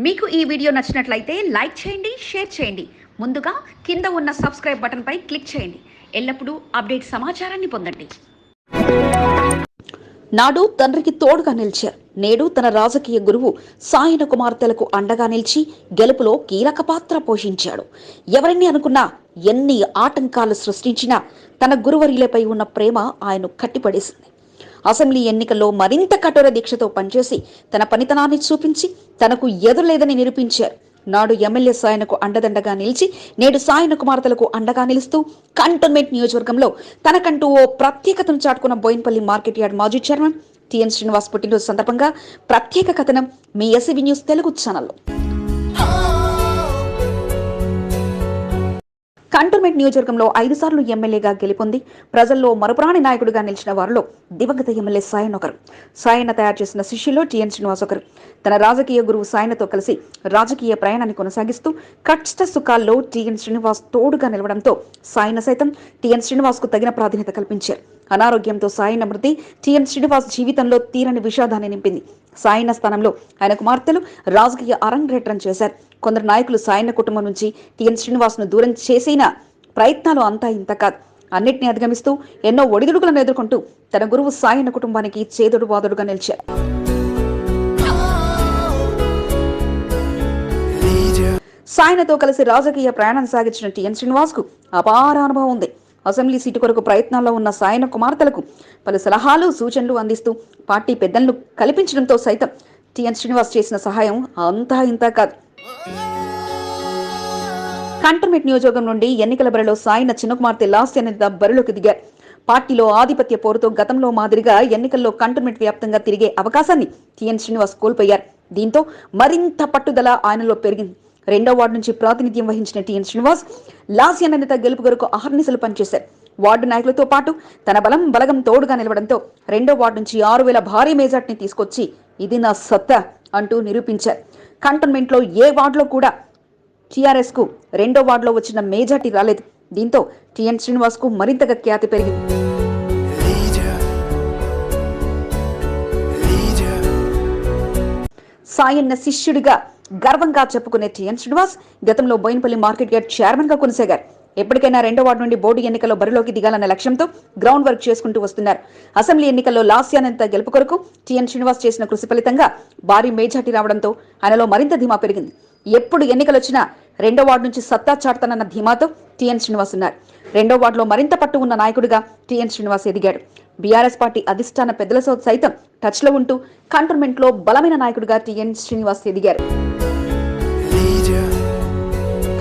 మీకు ఈ వీడియో నచ్చినట్లయితే లైక్ చేయండి, షేర్ చేయండి. ముందుగా కింద ఉన్న సబ్స్క్రైబ్ బటన్పై క్లిక్ చేయండి. ఎల్లప్పుడూ అప్డేట్ సమాచారాన్ని పొందండి. నాడు తండ్రికి తోడుగా నిలిచారు. నేడు తన రాజకీయ గురువు సాయన కుమార్తెలకు అండగా నిలిచి గెలుపులో కీలక పాత్ర పోషించాడు. ఎవరిని అనుకున్నా, ఎన్ని ఆటంకాలు సృష్టించినా తన గురువర్యులపై ఉన్న ప్రేమ ఆయన్ను కట్టిపడేసింది. అసెంబ్లీ ఎన్నికల్లో మరింత కఠోర దీక్షతో పనిచేసి తన పనితనాన్ని చూపించి తనకు ఎదురులేదని నిరూపించారు. నాడు ఎమ్మెల్యే సాయనకు అండదండగా నిలిచి నేడు సాయన కుమార్తెలకు అండగా నిలుస్తూ కంటోన్మెంట్ నియోజకవర్గంలో తనకంటూ ఓ ప్రత్యేకతను చాటుకున్న బోయిన్పల్లి మార్కెట్ యార్డ్ మాజీ చైర్మన్ టిఎన్ శ్రీనివాస్ పుట్టినరోజు సందర్భంగా ప్రత్యేక కథనం మీ ఎస్సీబీ న్యూస్ తెలుగు ఛానల్లో. కంటోన్మెంట్ నియోజకవర్గంలో 5 సార్లు ఎమ్మెల్యేగా గెలుపొంది ప్రజల్లో మరుపురాని నాయకుడిగా నిలిచిన వారిలో దివంగత ఎమ్మెల్యే సాయన్ ఒకరు. సాయన్న తయారు చేసిన శిష్యుల్లో టిఎన్ శ్రీనివాస్ ఒకరు. తన రాజకీయ గురువు సాయనతో కలిసి రాజకీయ ప్రయాణాన్ని కొనసాగిస్తూ కష్ట సుఖాల్లో టిఎన్ శ్రీనివాస్ తోడుగా నిలవడంతో సాయన సైతం టిఎన్ శ్రీనివాస్ కు తగిన ప్రాధాన్యత కల్పించారు. అనారోగ్యంతో సాయన మృతి టిఎన్ శ్రీనివాస్ జీవితంలో తీరని విషాదాన్ని నింపింది. సాయన స్థానంలో ఆయన కుమార్తెలు రాజకీయ అరంగేట్రం చేశారు. కొందరు నాయకులు సాయన కుటుంబం నుంచి టిఎన్ శ్రీనివాస్ ను దూరం చేసిన ప్రయత్నాలు అంతా ఇంత కాదు. అన్నిటినీ అధిగమిస్తూ ఎన్నో ఒడిదుడుకులను ఎదుర్కొంటూ తన గురువు సాయన కుటుంబానికి చేదుడు వాదుడుగా నిలిచారు. సాయనతో కలిసి రాజకీయ ప్రయాణం సాగించిన టిఎన్ శ్రీనివాస్ కు అపార అనుభవం ఉంది. అసెంబ్లీ సీటు కొరకు ప్రయత్నాల్లో ఉన్న సాయన కుమార్తెలకు పలు సలహాలు, సూచనలు అందిస్తూ పార్టీ పెద్దలను కల్పించడంతో సైతం టిఎన్ శ్రీనివాస్ చేసిన సహాయం అంతా ఇంత కాదు. కంటోన్మెంట్ నియోజకవర్గం నుండి ఎన్నికల బరిలో సాయన చిన్న కుమార్తె లాస్య నేత బరిలోకి దిగారు. పార్టీలో ఆధిపత్య పోరుతో గతంలో మాదిరిగా ఎన్నికల్లో కంటోన్మెంట్ వ్యాప్తంగా తిరిగే అవకాశాన్ని టిఎన్ శ్రీనివాస్ కోల్పోయారు. దీంతో మరింత పట్టుదల ఆయనలో పెరిగింది. 2వ వార్డు నుంచి ప్రాతినిధ్యం వహించిన టిఎన్ శ్రీనివాస్ లాస్య నేత గెలుపు కొరకు అహర్నిశలు పనిచేశారు. వార్డు నాయకులతో పాటు తన బలగం తోడుగా నిలవడంతో 2వ వార్డు నుంచి 6,000 భారీ మెజార్టీని తీసుకొచ్చి ఇది నా సత్తా అంటూ నిరూపించారు. కంటోన్మెంట్ లో ఏ వార్డులో కూడా టీఆర్ఎస్ కు 2వ వార్డులో వచ్చిన మెజార్టీ రాలేదు. దీంతో టిఎన్ శ్రీనివాస్ కు మరింతగా ఖ్యాతి పెరిగింది. సాయన్న శిష్యుడిగా గర్వంగా చెప్పుకునే టిఎన్ శ్రీనివాస్ గతంలో బోయిన్పల్లి మార్కెట్ యార్డ్ చైర్మన్ గా కొనసాగారు. ఎప్పటికైనా 2వ వార్డు నుండి బోర్డు ఎన్నికల్లో బరిలోకి దిగాలన్న లక్ష్యంతో గ్రౌండ్ వర్క్ చేసుకుంటూ వస్తున్నారు. అసెంబ్లీ ఎన్నికల్లో లాస్యానంత గెలుపు కొరకు టిఎన్ శ్రీనివాస్ చేసిన కృషి ఫలితంగా భారీ మెజార్టీ రావడంతో ఆయనలో మరింత ధీమా పెరిగింది. ఎప్పుడు ఎన్నికలొచ్చినా 2వ వార్డు నుంచి సత్తా చాటుతానన్న ధీమాతో టిఎన్ శ్రీనివాస్ ఉన్నారు. 2వ వార్డులో మరింత పట్టు ఉన్న నాయకుడిగా టిఎన్ శ్రీనివాస్ ఎదిగాడు. బీఆర్ఎస్ పార్టీ అధిష్టాన పెద్దలతో సైతం టచ్ లో ఉంటూ కంటోన్మెంట్ లో బలమైన నాయకుడిగా టిఎన్ శ్రీనివాస్ ఎదిగారు.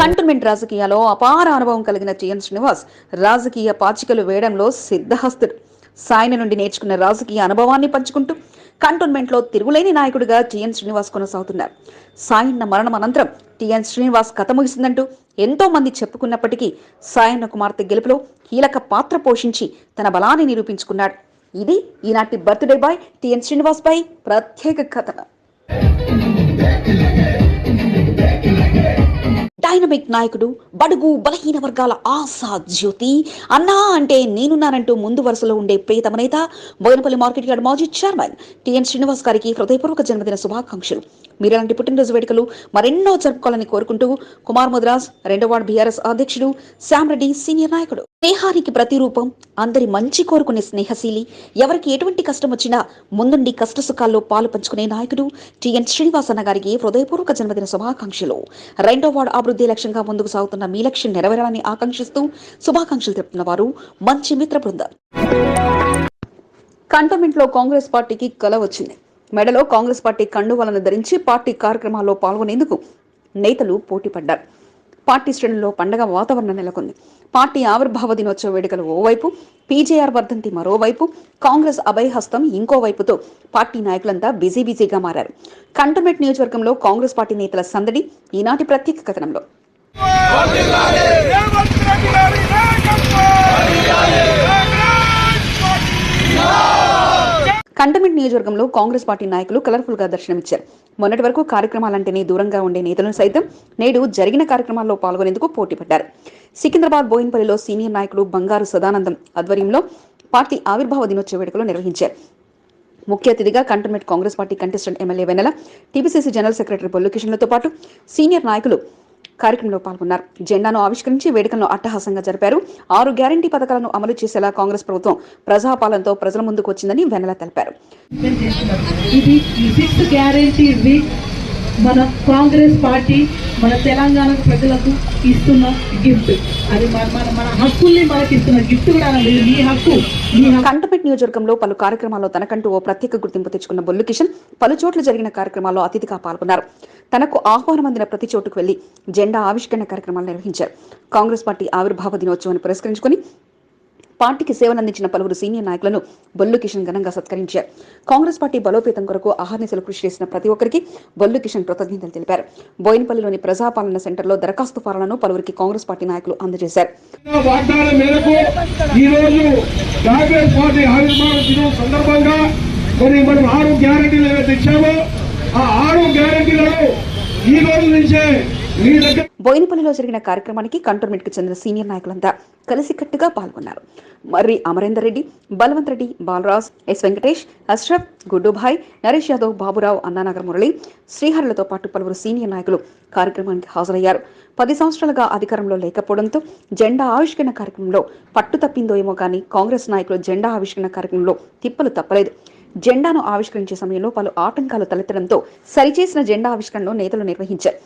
కంటోన్మెంట్ రాజకీయాల్లో అపార అనుభవం కలిగిన టిఎన్ శ్రీనివాస్ రాజకీయ పాచికలు వేయడంలో సిద్ధహస్తుడు. సాయన నుండి నేర్చుకున్న రాజకీయ అనుభవాన్ని పంచుకుంటూ కంటోన్మెంట్ లో తిరుగులేని నాయకుడిగా టిఎన్ శ్రీనివాస్ కొనసాగుతున్నారు. సాయన్న మరణం అనంతరం టిఎన్ శ్రీనివాస్ కథ ముగిసిందంటూ ఎంతో మంది చెప్పుకున్నప్పటికీ సాయన్న కుమార్తె గెలుపులో కీలక పాత్ర పోషించి తన బలాన్ని నిరూపించుకున్నాడు. ఇది ఈనాటి బర్త్డే బాయ్ టిఎన్ శ్రీనివాస్ పై ప్రత్యేక కథ. డైనమిక్ నాయకుడు, బడుగు బలహీన వర్గాల ఆశా జ్యోతి, అన్నా అంటే నేనున్నానంటూ ముందు వరుసలో ఉండే ప్రియతమ నేత బోయినపల్లి మార్కెట్ యార్డ్ మాజీ చైర్మన్ టిఎన్ శ్రీనివాస్ గారికి హృదయపూర్వక జన్మదిన శుభాకాంక్షలు. మీలాంటి పుట్టినరోజు వేడుకలు మరెన్నో జరుపుకోవాలని కోరుకుంటూ కుమార్ ముద్రాజ్ 2వ వార్డు బీఆర్ఎస్ అధ్యక్షుడు శ్యామరెడ్డి సీనియర్ నాయకుడు. స్నేహానికి ప్రతిరూపం, అందరి మంచి కోరుకునే స్నేహశీలి, ఎవరికి ఎటువంటి కష్టం వచ్చినా ముందుండి కష్ట సుఖాల్లో పాలు పంచుకునే నాయకుడు టిఎన్ శ్రీనివాస్ అన్న గారికి హృదయపూర్వక జన్మదిన శుభాకాంక్షలు. 2వ వార్డు అభివృద్ధి లక్ష్యంగా ముందుకు సాగుతున్న మీ లక్ష్యం నెరవేరాలని ఆకాంక్షిస్తూ శుభాకాంక్షలు తెలుపుతున్న వారు మంచి మిత్ర బృందం. కంటోన్మెంట్ లో కాంగ్రెస్ పార్టీకి కల వచ్చింది. మెడలో కాంగ్రెస్ పార్టీ కండువాలను ధరించి పార్టీ కార్యక్రమాల్లో పాల్గొనేందుకు నేతలు పోటీ పడ్డారు. పార్టీ శ్రేణుల్లో పండగ వాతావరణం నెలకొంది. పార్టీ ఆవిర్భావ దినోత్సవ వేడుకలు ఓవైపు, పీజేఆర్ వర్ధంతి మరోవైపు, కాంగ్రెస్ అభయహస్తం ఇంకోవైపుతో పార్టీ నాయకులంతా బిజీగా మారారు. కంటోన్మెంట్ నియోజకవర్గంలో కాంగ్రెస్ పార్టీ నేతల సందడి ఈనాటి ప్రత్యేక కథనంలో. కంటోన్మెంట్ నియోజకవర్గంలో కాంగ్రెస్ పార్టీ నాయకులు కలర్ఫుల్ గా దర్శనమిచ్చారు. మొన్నటి వరకు కార్యక్రమాలంటేనే దూరంగా ఉండే నేతలను సైతం నేడు జరిగిన కార్యక్రమాల్లో పాల్గొనేందుకు పోటీ పడ్డారు. సికింద్రాబాద్ బోయిన్పల్లిలో సీనియర్ నాయకుడు బంగారు సదానందం ఆధ్వర్యంలో పార్టీ ఆవిర్భావ దినోత్సవ వేడుకలు నిర్వహించారు. ముఖ్య అతిథిగా cantonment Congress party contestant MLA Vennela, TPCC general secretary Bollu కిషన్లతో పాటు సీనియర్ నాయకులు కార్యక్రమంలో పాల్గొన్నారు. జెండాను ఆవిష్కరించి వేడుకలను అట్టహాసంగా జరిపారు. 6 గ్యారంటీ పథకాలను అమలు చేసేలా కాంగ్రెస్ ప్రభుత్వం ప్రజాపాలనతో ప్రజల ముందుకు వచ్చిందని వెన్నెల తెలిపారు. ఇది 6th గ్యారంటీ వీక్ మన కాంగ్రెస్ పార్టీ మన తెలంగాణ ప్రజలకు ఇస్తున్న గిఫ్ట్. అది మన హక్కుల్ని మనకి ఇస్తున్న గిఫ్ట్ కూడా. మీ హక్కు. కంటోన్మెంట్ నియోజకవర్గంలో పలు కార్యక్రమాల్లో తనకంటూ ఓ ప్రత్యేక గుర్తింపు తెచ్చుకున్న బొల్లు కిషన్ పలు చోట్ల జరిగిన కార్యక్రమాల్లో అతిథిగా పాల్గొన్నారు. తనకు ఆహ్వానం అందిన ప్రతి చోటుకు వెళ్లి జెండా ఆవిష్కరణ కార్యక్రమాలు నిర్వహించారు. కాంగ్రెస్ పార్టీ ఆవిర్భావ దినోత్సవాన్ని పురస్కరించుకుని పార్టీకి సేవలందించిన పలువురు సీనియర్ నాయకులను బొల్లు కిషన్ ఘనంగా సత్కరించారు. కాంగ్రెస్ పార్టీ బలోపేతం కొరకు అహర్నిశలు కృషి చేసిన ప్రతి ఒక్కరికి బొల్లు కిషన్ కృతజ్ఞతలు తెలిపారు. బోయినపల్లిలోని ప్రజాపాలన సెంటర్లో దరఖాస్తు ఫారాలను పలువురికి కాంగ్రెస్ పార్టీ నాయకులు అందజేశారు. బోయినపల్లిలో జరిగిన కార్యక్రమానికి కంటోన్మెంట్ కు చెందిన సీనియర్ నాయకులంతా కలిసికట్టుగా పాల్గొన్నారు. మర్రి అమరేందర్ రెడ్డి, బలవంత్ రెడ్డి, బాలరాజ్, ఎస్ వెంకటేష్, అష్రఫ్, గుడ్డుభాయ్, నరేష్ యాదవ్, బాబురావు, అన్నానగర్ మురళి, శ్రీహరులతో పాటు పలువురు సీనియర్ నాయకులు కార్యక్రమానికి హాజరయ్యారు. 10 సంవత్సరాలుగా అధికారంలో లేకపోవడంతో జెండా ఆవిష్కరణ కార్యక్రమంలో పట్టు తప్పిందో ఏమో కానీ కాంగ్రెస్ నాయకులు జెండా ఆవిష్కరణ కార్యక్రమంలో తిప్పలు తప్పలేదు. జెండాను ఆవిష్కరించే సమయంలో పలు ఆటంకాలు తలెత్తడంతో సరిచేసిన జెండా ఆవిష్కరణను నేతలు నిర్వహించారు.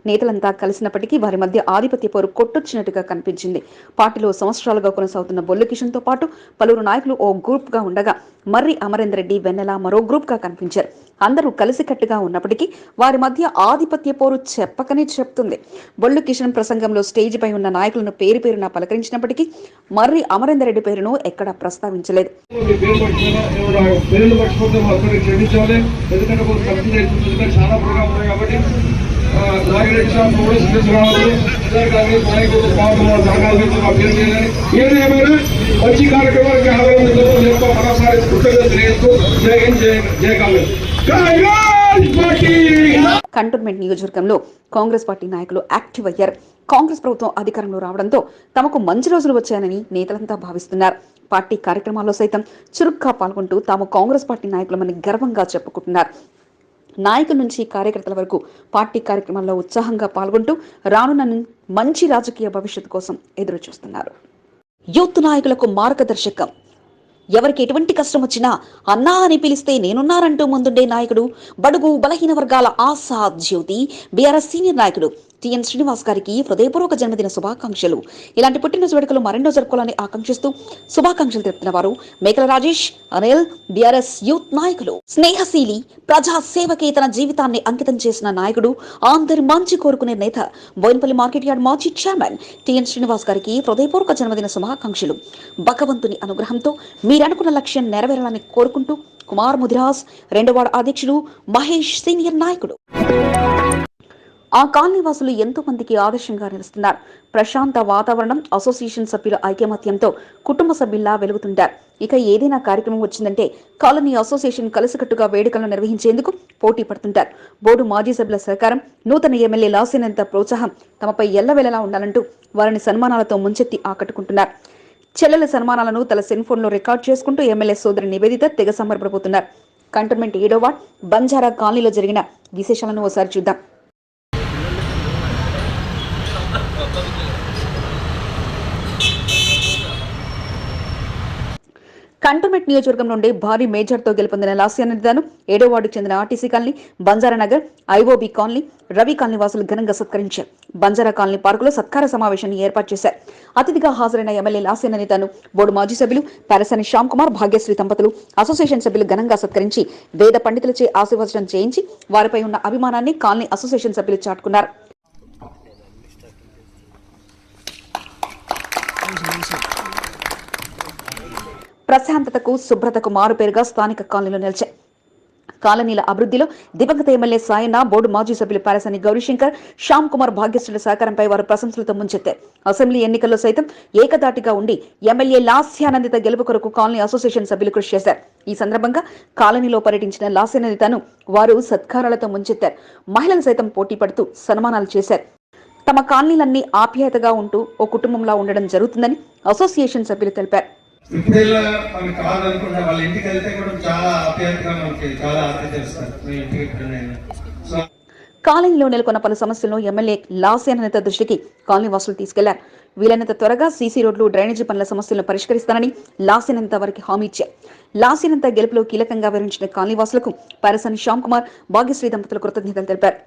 నేతలంతా కలిసినప్పటికీ వారి మధ్య ఆధిపత్య పోరు కొట్టొచ్చినట్టుగా కనిపించింది. పార్టీలో సంవత్సరాలుగా కొనసాగుతున్న బొల్లు కిషన్ తో పాటు పలువురు నాయకులు ఓ గ్రూప్ గా ఉండగా మర్రి అమరేందర్ రెడ్డి, వెన్నెల మరో గ్రూప్ గా కనిపించారు. అందరూ కలిసికట్టుగా ఉన్నప్పటికీ వారి మధ్య ఆధిపత్య పోరు చెప్పకనే చెప్తుంది. బొల్లు కిషన్ ప్రసంగంలో స్టేజ్ పై ఉన్న నాయకులను పేరు పేరున పలకరించినప్పటికీ మర్రి అమరేందర్ రెడ్డి పేరును ఎక్కడా ప్రస్తావించలేదు. కంటోన్మెంట్ నియోజకవర్గంలో కాంగ్రెస్ పార్టీ నాయకులు యాక్టివ్ అయ్యారు. కాంగ్రెస్ ప్రభుత్వం అధికారంలో రావడంతో తమకు మంచి రోజులు వచ్చాయని నేతలంతా భావిస్తున్నారు. పార్టీ కార్యక్రమాల్లో సైతం చురుగ్గా పాల్గొంటూ తాము కాంగ్రెస్ పార్టీ నాయకులమని గర్వంగా చెప్పుకుంటున్నారు. నాయకుల నుంచి కార్యకర్తల వరకు పార్టీ కార్యక్రమాల్లో ఉత్సాహంగా పాల్గొంటూ రానున్న మంచి రాజకీయ భవిష్యత్తు కోసం ఎదురు చూస్తున్నారు. యూత్ నాయకులకు మార్గదర్శకం. ఎవరికి ఎటువంటి కష్టం వచ్చినా అన్నా అని పిలిస్తే నేనున్నారంటూ ముందుండే నాయకుడు, బడుగు బలహీన వర్గాల ఆశా జ్యోతి బీఆర్ఎస్ సీనియర్ నాయకుడు టిఎన్ శ్రీనివాస్ గారికి హృదయపూర్వక జన్మదిన శుభాకాంక్షలు. ఇలాంటి పుట్టినరోజు వేడుకలు మరెన్నో జరుపుకోవాలని ఆకాంక్షిస్తూ శుభాకాంక్షలు తెలుపుతున్న వారు మేకల రాజేష్, అనిల్, బీఆర్ఎస్ యూత్ నాయకులు. స్నేహశీలి, ప్రజా సేవకే తన జీవితాన్ని అంకితం చేసిన నాయకుడు, అందరి మంచి కోరుకునే నేత, బోయినపల్లి మార్కెట్ యార్డ్ మాజీ చైర్మన్ టిఎన్ శ్రీనివాస్ గారికి హృదయపూర్వక జన్మదిన శుభాకాంక్షలు. భగవంతుని అనుగ్రహంతో మీరనుకున్న లక్ష్యం నెరవేరాలని కోరుకుంటూ కుమార్ ముదిరాజ్, 2వ వార్డు అధ్యక్షుడు మహేష్ సీనియర్ నాయకుడు. ఆ కాలనీ వాసులు ఎంతో మందికి ఆదర్శంగా నిలుస్తున్నారు. ప్రశాంత వాతావరణం, అసోసియేషన్ సభ్యుల ఐకమత్యంతో కుటుంబ సభ్యుల్లా వెలుగుతుంటారు. ఇక ఏదైనా కార్యక్రమం వచ్చిందంటే కాలనీ అసోసియేషన్ కలిసికట్టుగా వేడుకలను నిర్వహించేందుకు పోటీ పడుతుంటారు. బోర్డు మాజీ సభ్యుల సహకారం, నూతన ఎమ్మెల్యే లాసినంత ప్రోత్సాహం తమపై ఎల్లవేళలా ఉండాలంటూ వారిని సన్మానాలతో ముంచెత్తి ఆకట్టుకుంటున్నారు. చెల్లెల సన్మానాలను తన సెల్ ఫోన్లో రికార్డ్ చేసుకుంటూ ఎమ్మెల్యే సోదరి నివేదిత తెగ సంబరపడిపోతున్నారు. కంటోన్మెంట్ 7వ వార్డ్ బంజారా కాలనీలో జరిగిన విశేషాలను ఒకసారి చూద్దాం. కంటోన్మెంట్ నియోజకవర్గం నుండి భారీ మేజర్తో గెలుపొందిన లాస్యానిదాను 7వ వార్డుకు చెందిన RTC colony, Banjara Nagar, ఐఓబీ colony, Ravi colony వాసులు ఘనంగా సత్కరించారు. బంజారా కాలనీ పార్కులో సత్కార సమావేశాన్ని ఏర్పాటు చేశారు. అతిథిగా హాజరైన ఎమ్మెల్యే లాస్యానిదాను బోర్డు మాజీ సభ్యులు పారసాని శ్యామ్ కుమార్, భాగ్యశ్రీ దంపతులు, అసోసియేషన్ సభ్యులు ఘనంగా సత్కరించి వేద పండితులచే ఆశీర్వచనం చేయించి వారిపై ఉన్న అభిమానాన్ని కాలనీ అసోసియేషన్ సభ్యులు చాటుకున్నారు. ప్రశాంతతకు, శుభ్రతకు మారుపేరుగా స్థానిక కాలనీలో నిలిచాయి. కాలనీల అభివృద్ధిలో దివంగత ఎమ్మెల్యే సాయన్న, బోర్డు మాజీ సభ్యులు పారసాని గౌరీశంకర్, శ్యామ్ కుమార్ భాగ్యశ్రీల సహకారంపై వారు ప్రశంసలతో ముంచెత్తారు. అసెంబ్లీ ఎన్నికల్లో సైతం ఏకదాటిగా ఉండి ఎమ్మెల్యే లాస్యానందిత గెలుపు కొరకు కాలనీ అసోసియేషన్ సభ్యులు కృషి చేశారు. ఈ సందర్భంగా కాలనీలో పర్యటించిన లాస్యానందితను వారు సత్కారాలతో ముంచెత్తారు. మహిళలు సైతం పోటీ పడుతూ సన్మానాలు చేశారు. తమ కాలనీలన్నీ ఆప్యాయతగా ఉంటూ ఓ కుటుంబంలా ఉండడం జరుగుతుందని అసోసియేషన్ సభ్యులు తెలిపారు. ఇప్పుడేలా మనకి కావాలనుకుంటే వాళ్ళ ఇంటికి వెళ్తే కూడా చాలా ఆప్యాయతగా మనకి చాలా ఆప్యాయత ఇస్తారు. మీ ఇంటికి ఎప్పుడైనా సో కాలనీలో నెలకొన్న పలు సమస్యలను ఎమ్మెల్యే లాస్యానందిత దృష్టికి కాలనీ వాసులు తీసుకెళ్లారు. వీలైనంత త్వరగా సీసీ రోడ్లు, డ్రైనేజీ పనుల సమస్యలను పరిష్కరిస్తానని లాస్యానందిత వారికి హామీ ఇచ్చారు. లాస్యానందిత గెలుపులో కీలకంగా వివరించిన కాలనీ వాసులకు పారసాని శ్యామ్ కుమార్, భాగ్యశ్రీ దంపతులు కృతజ్ఞతలు తెలిపారు.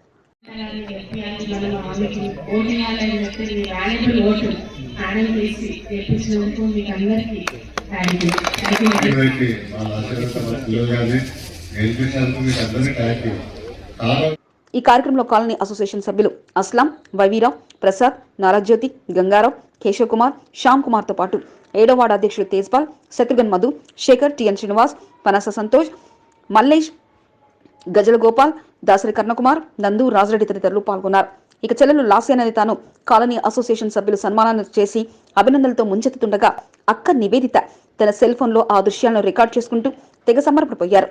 ఈ కార్యక్రమంలో కాలనీ అసోసియేషన్ సభ్యులు అస్లాం, వైవీరావు, ప్రసాద్, నారాజ్యోతి, గంగారావు, కేశవ్ కుమార్, శ్యామ్ కుమార్ తో పాటు 7వ వార్డు అధ్యక్షులు తేజ్పాల్, శత్రుఘ్న్ మధు, శేఖర్, టిఎన్ శ్రీనివాస్, పనస సంతోష్, మల్లేష్, గజల గోపాల్, దాసరి కర్ణకుమార్, నందు, రాజరెడ్డి తదితరులు పాల్గొన్నారు. ఇక చెల్లెలు లాస్యానందితను కాలనీ అసోసియేషన్ సభ్యులు సన్మానాలు చేసి అభినందనలతో ముంచెత్తుతుండగా అక్క నివేదిత తన సెల్ ఫోన్ లో ఆ దృశ్యాలను రికార్డ్ చేసుకుంటూ తెగ సమర్పడిపోయారు.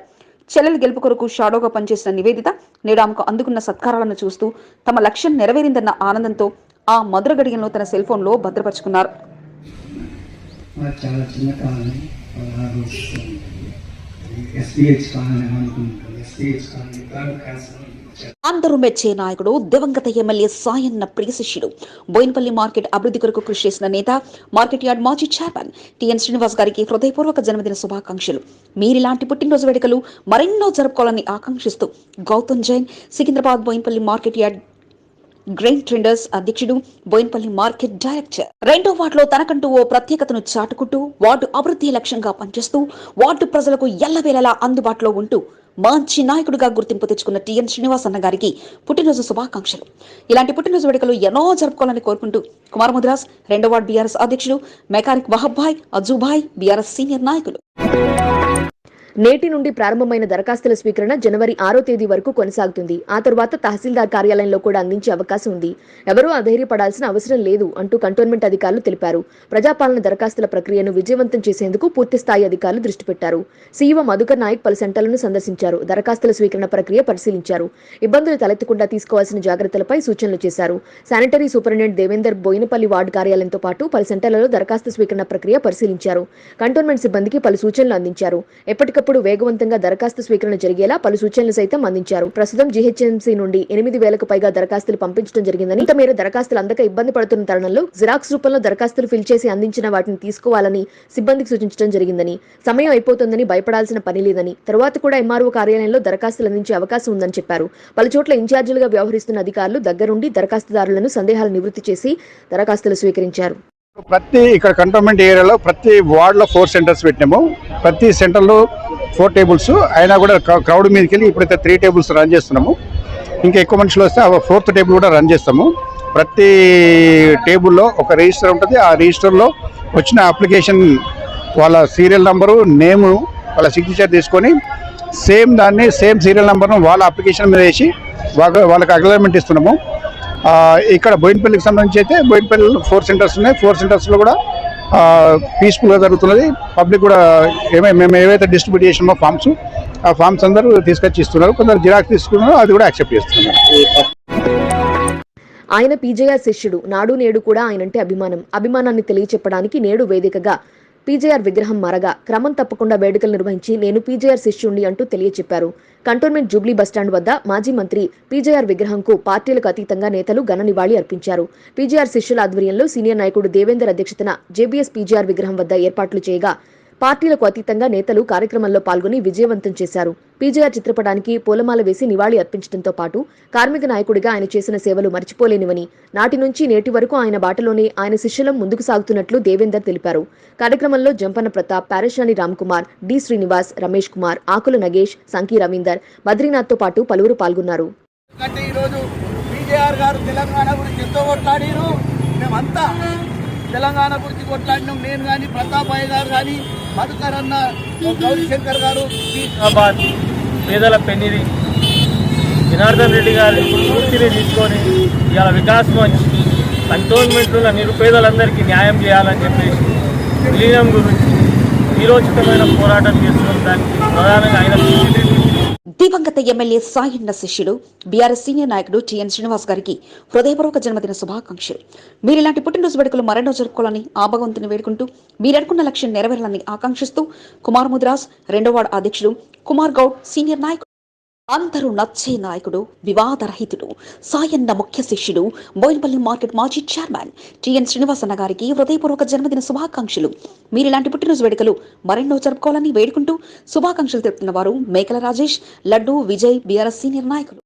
చెల్లెలు గెలుపు కొరకు షాడోగా పనిచేసిన నివేదిత నేడు ఆమెకు అందుకున్న సత్కారాలను చూస్తూ తమ లక్ష్యం నెరవేరిందన్న ఆనందంతో ఆ మధుర గడియలను తన సెల్ ఫోన్ లో భద్రపరుచుకున్నారు. అందరూ మెచ్చే నాయకుడు దివంగత ఎమ్మెల్యే సాయన్న ప్రియ శిష్యుడు, బోయినపల్లి మార్కెట్ అభివృద్ధి కొరకు కృషి చేసిన నేత, మార్కెట్ యార్డ్ మాజీ చైర్మన్ టిఎన్ శ్రీనివాస్ గారికి హృదయపూర్వక జన్మదిన శుభాకాంక్షలు. మీరిలాంటి పుట్టినరోజు వేడుకలు మరెన్నో జరుపుకోవాలని ఆకాంక్షిస్తూ Gautam Jain, Secunderabad Boinapalli market yard grain traders అధ్యక్షుడు, బోయినపల్లి మార్కెట్ డైరెక్టర్. 2వ వార్డులో తనకంటూ ఓ ప్రత్యేకతను చాటుకుంటూ వార్డు అభివృద్ధి లక్ష్యంగా పనిచేస్తూ వార్డు ప్రజలకు ఎల్లవేళలా అందుబాటులో ఉంటూ మంచి నాయకుడిగా గుర్తింపు తెచ్చుకున్న టిఎన్ శ్రీనివాస్ అన్న గారికి పుట్టినరోజు శుభాకాంక్షలు. ఇలాంటి పుట్టినరోజు వేడుకలు ఎన్నో జరుపుకోవాలని కోరుకుంటూ కుమార్ ముదిరాజ్, 2వ వార్డు బీఆర్ఎస్ అధ్యక్షుడు, మెకానిక్ వహబ్భాయ్, అజుభాయ్, బీఆర్ఎస్ సీనియర్ నాయకులు. నేటి నుండి ప్రారంభమైన దరఖాస్తుల స్వీకరణ జనవరి 6వ తేదీ వరకు కొనసాగుతుంది. ఆ తర్వాత తహసీల్దార్ కార్యాలయంలో కూడా అందించే అవకాశం ఉంది. ఎవరూ అధైర్యపడాల్సిన అవసరం లేదు అంటూ కంటోన్మెంట్ అధికారులు తెలిపారు. ప్రజాపాలన దరఖాస్తుల ప్రక్రియను విజయవంతం చేసేందుకు పూర్తిస్థాయి అధికారులు దృష్టి పెట్టారు. సీఈఓ మధుకర్ నాయక్ పలు సెంటర్లను సందర్శించారు. దరఖాస్తుల స్వీకరణ ప్రక్రియ పరిశీలించారు. ఇబ్బందులు తలెత్తకుండా తీసుకోవాల్సిన జాగ్రత్తలపై సూచనలు చేశారు. Sanitary superintendent Devender Boinapalli ward కార్యాలయంతో పాటు పలు సెంటర్లలో దరఖాస్తు స్వీకరణ ప్రక్రియ పరిశీలించారు. కంటోన్మెంట్ సిబ్బందికి పలు సూచనలు అందించారు. ఎప్పటికప్పుడు వేగవంతంగా దరఖాస్తు స్వీకరణ జరిగేలా పలు సూచనలు సైతం అందించారు. ప్రస్తుతం జీహెచ్ఎంసీ నుండి 8,000కు పైగా దరఖాస్తులు పంపించడం జరిగిందని, ఇంత మేర దరఖాస్తులు అందక ఇబ్బంది పడుతున్న తరుణంలో జిరాక్స్ రూపంలో దరఖాస్తులు ఫిల్ చేసి అందించిన వాటిని తీసుకోవాలని సిబ్బందికి సూచించడం జరిగిందని, సమయం అయిపోతుందని భయపడాల్సిన పని లేదని, తరువాత కూడా ఎంఆర్ఓ కార్యాలయంలో దరఖాస్తులు అందించే అవకాశం ఉందని చెప్పారు. పలు చోట్ల ఇన్ఛార్జీలుగా వ్యవహరిస్తున్న అధికారులు దగ్గరుండి దరఖాస్తుదారులను సందేహాలు నివృత్తి చేసి దరఖాస్తులు స్వీకరించారు. ప్రతి ఇక్కడ కంటోన్మెంట్ ఏరియాలో ప్రతి వార్డులో 4 సెంటర్స్ పెట్టినాము. ప్రతి సెంటర్లో 4 టేబుల్స్ అయినా కూడా క్రౌడ్ మీదకి వెళ్ళి ఇప్పుడైతే 3 టేబుల్స్ రన్ చేస్తున్నాము. ఇంకా ఎక్కువ మనుషులు వస్తే 4th టేబుల్ కూడా రన్ చేస్తాము. ప్రతి టేబుల్లో ఒక రిజిస్టర్ ఉంటుంది. ఆ రిజిస్టర్లో వచ్చిన అప్లికేషన్ వాళ్ళ సీరియల్ నంబరు, నేము, వాళ్ళ సిగ్నేచర్ తీసుకొని సేమ్ సీరియల్ నంబర్ను వాళ్ళ అప్లికేషన్ మీద వేసి వాళ్ళకి అగ్రిమెంట్ ఇస్తున్నాము. ఇక్కడ బోయినపల్లికి సంబంధించి అయితే బోయినపల్లి 4 సెంటర్స్ ఉన్నాయి. 4 సెంటర్స్లో కూడా పీస్ఫుల్గా జరుగుతున్నది. పబ్లిక్ కూడా మేము ఏవైతే డిస్ట్రిబ్యూట్ చేసినామో ఫామ్స్, ఆ ఫామ్స్ అందరూ తీసుకొచ్చి ఇస్తున్నారు. కొందరు జిరాక్స్ తీసుకున్నారు, అది కూడా యాక్సెప్ట్ చేస్తున్నారు. ఆయన పీజేఆర్ శిష్యుడు. నాడు నేడు కూడా ఆయనంటే అభిమానాన్ని తెలియచెప్పడానికి నేడు వేదికగా పీజేఆర్ విగ్రహం మరగా క్రమం తప్పకుండా వేడుకలు నిర్వహించి నేను పీజేఆర్ శిష్యుండి అంటూ తెలియచెప్పారు. కంటోన్మెంట్ జూబ్లీ బస్టాండ్ వద్ద మాజీ మంత్రి పీజేఆర్ విగ్రహంకు పార్టీలకు అతీతంగా నేతలు ఘన నివాళి అర్పించారు. పీజేఆర్ శిష్యుల ఆధ్వర్యంలో సీనియర్ నాయకుడు దేవేందర్ అధ్యక్షతన జేబీఎస్ పీజేఆర్ విగ్రహం వద్ద ఏర్పాట్లు చేయగా పార్టీలకు అతీతంగా నేతలు కార్యక్రమంలో పాల్గొని విజయవంతం చేశారు. పీజేఆర్ చిత్రపటానికి పూలమాల వేసి నివాళి అర్పించడంతో పాటు కార్మిక నాయకుడిగా ఆయన చేసిన సేవలు మర్చిపోలేనివని, నాటి నుంచి నేటి వరకు ఆయన బాటలోనే ఆయన శిష్యులం ముందుకు సాగుతున్నట్లు దేవేందర్ తెలిపారు. కార్యక్రమంలో జంపన ప్రతాప్, పారేశాని రామ్కుమార్, డి శ్రీనివాస్, రమేష్ కుమార్, ఆకుల నగేష్, సంకీ రవీందర్, బద్రీనాథ్తో పాటు పలువురు పాల్గొన్నారు. తెలంగాణ గురించి కొట్లాడినాం. నేను కానీ, ప్రతాప్ అయ్య గారు కానీ, మధుకర్ అన్న, గౌరీశంకర్ గారు, పేదల పెన్నిది జనార్దన్ రెడ్డి గారి పూర్తిని తీసుకొని ఇవాళ వికాస్ మంచ్ కంటోన్మెంట్లో నిరుపేదలందరికీ న్యాయం చేయాలని చెప్పేసి విలీనం గురించి వీరోచితమైన పోరాటం చేస్తున్న దానికి ప్రధానంగా ఆయన దివంగత ఎమ్మెల్యే సాయన్న శిష్యుడు బీఆర్ఎస్ సీనియర్ నాయకుడు టిఎన్ శ్రీనివాస్ గారికి హృదయపూర్వక జన్మదిన శుభాకాంక్షలు. మీరు ఇలాంటి పుట్టినరోజు వేడుకలు మరెన్నో జరుపుకోవాలని ఆ భగవంతుని వేడుకుంటూ మీరనుకున్న లక్ష్యం నెరవేరాలని ఆకాంక్షిస్తూ కుమార్ ముద్రాస్ 2వ వార్డు అధ్యక్షుడు కుమార్ గౌడ్ సీనియర్ నాయకుడు, అందరూ నచ్చే నాయకుడు, వివాదరహితుడు, సాయన్న ముఖ్య శిష్యుడు, బోయినపల్లి మార్కెట్ మాజీ చైర్మన్ టిఎన్ శ్రీనివాస్ అన్న గారికి హృదయపూర్వక జన్మదిన శుభాకాంక్షలు. మీరు ఇలాంటి పుట్టినరోజు వేడుకలు మరెన్నో జరుపుకోవాలని వేడుకుంటూ శుభాకాంక్షలు తెలుపుతున్న వారు మేకల రాజేష్, లడ్డు విజయ్ బీఆర్ఎస్ సీనియర్ నాయకులు.